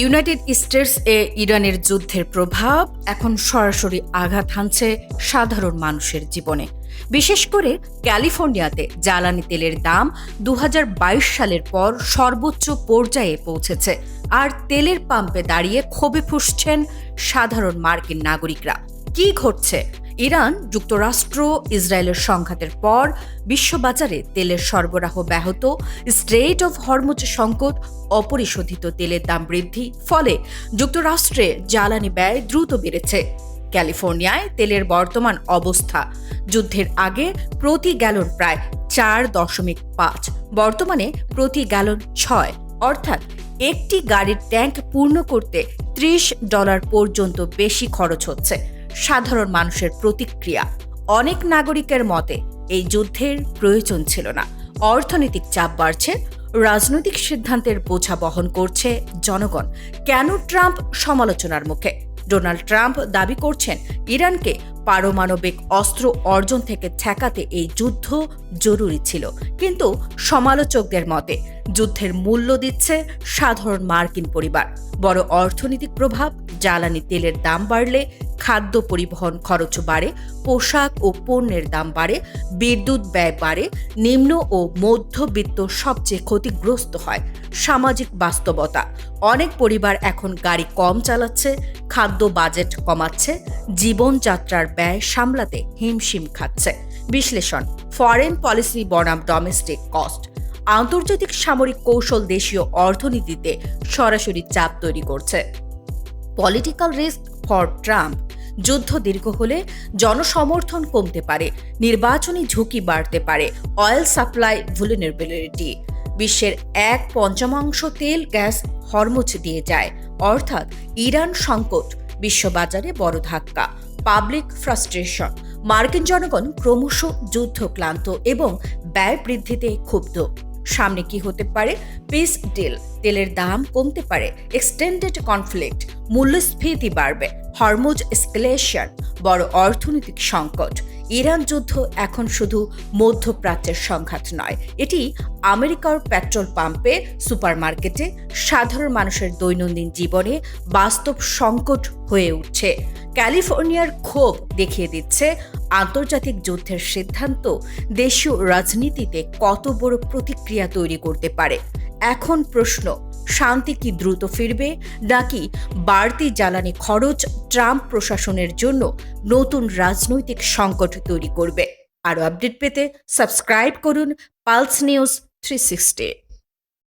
United states ইরানের যুদ্ধের প্রভাব এখন সরাসরি আঘাত হানছে সাধারণ মানুষের জীবনে। বিশেষ করে ক্যালিফোর্নিয়াতে জ্বালানি তেলের দাম ২০২২ সালের পর সর্বোচ্চ পর্যায়ে পৌঁছেছে, আর তেলের পাম্পে দাঁড়িয়ে ক্ষোভে ফুঁসছেন সাধারণ মার্কিন নাগরিকরা। কি ঘটছে? ইরান যুক্তরাষ্ট্র ইসরায়েলের সংঘাতের পর বিশ্ববাজারে তেলের সরবরাহ ব্যাহত, স্ট্রেইট অফ হরমুজ সংকট, অপরিশোধিত তেলের দাম বৃদ্ধি, ফলে যুক্তরাষ্ট্রে জ্বালানি ব্যয় দ্রুত বেড়েছে। ক্যালিফোর্নিয়ায় তেলের বর্তমান অবস্থা: যুদ্ধের আগে প্রতি গ্যালন প্রায় ৪.৫, বর্তমানে প্রতি গ্যালন ৬, অর্থাৎ একটি গাড়ির ট্যাঙ্ক পূর্ণ করতে $৩০ পর্যন্ত বেশি খরচ হচ্ছে। সাধারণ মানুষের প্রতিক্রিয়া: অনেক নাগরিকের মতে এই যুদ্ধের প্রয়োজন ছিল না। অর্থনৈতিক চাপ বাড়ছে, রাজনৈতিক সিদ্ধান্তের বোঝা বহন করছে জনগণ। কেন ট্রাম্প সমালোচনার মুখে? ডোনাল্ড ট্রাম্প দাবি করছেন ইরানকে পারমাণবিক অস্ত্র অর্জন থেকে ঠেকাতে এই যুদ্ধ জরুরি ছিল, কিন্তু সমালোচকদের মতে যুদ্ধের মূল্য দিচ্ছে সাধারণ মার্কিন পরিবার। বড় অর্থনৈতিক প্রভাব: জ্বালানি তেলের দাম বাড়লে খাদ্য পরিবহন খরচ বাড়ে, পোশাক ও পণ্যের দাম বাড়ে, বিদ্যুৎ ব্যয় বাড়ে, নিম্ন ও মধ্যবিত্ত সবচেয়ে ক্ষতিগ্রস্ত হয়। সামাজিক বাস্তবতা: অনেক পরিবার এখন গাড়ি কম চালাচ্ছে, খাদ্য বাজেট কমাচ্ছে, জীবনযাত্রার ব্যয় সামলাতে হিমশিম খাচ্ছে। বিশ্লেষণ: ফরেন পলিসি বনাম ডোমেস্টিক কস্ট। আন্তর্জাতিক সামরিক কৌশল দেশীয় অর্থনীতিতে সরাসরি চাপ তৈরি করছে। পলিটিক্যাল রিস্ক ফর ট্রাম্প: যুদ্ধ দীর্ঘ হলে জনসমর্থন কমতে পারে, নির্বাচনী ঝুঁকি বাড়তে পারে। অয়েল সাপ্লাই ভুলনারেবিলিটি: বিশ্বের ১/৫ তেল গ্যাস হরমুজ দিয়ে যায়, অর্থাৎ ইরান সংকট বিশ্ববাজারে বড় ধাক্কা। পাবলিক ফ্রাস্ট্রেশন: মার্কিন জনগণ ক্রমশ যুদ্ধক্লান্ত এবং ব্যয় বৃদ্ধিতে ক্ষুব্ধ। সামনে কি হতে পারে? পিস ডিল: তেলের দাম কমতে পারে, এক্সটেন্ডেড কনফ্লিক্ট, মূল্যস্ফীতি বাড়বে, হরমুজ এসকেলেশন, বড় অর্থনৈতিক সংকট। ইরান যুদ্ধ এখন শুধু মধ্যপ্রাচ্যের সংঘাত নয়, এটি আমেরিকার পেট্রোল পাম্পে, সুপারমার্কেটে, সাধারণ মানুষের দৈনন্দিন জীবনে বাস্তব সংকট হয়ে উঠছে। ক্যালিফোর্নিয়ার ক্ষোভ দেখিয়ে দিচ্ছে আন্তর্জাতিক যুদ্ধের সিদ্ধান্ত দেশীয় রাজনীতিতে কত বড় প্রতিক্রিয়া তৈরি করতে পারে। এখন প্রশ্ন: শান্তি কি দ্রুত ফিরবে, নাকি বাড়তি জ্বালানি খরচ ট্রাম্প প্রশাসনের জন্য নতুন রাজনৈতিক সংকট তৈরি করবে? আরও আপডেট পেতে সাবস্ক্রাইব করুন পালস নিউজ 360।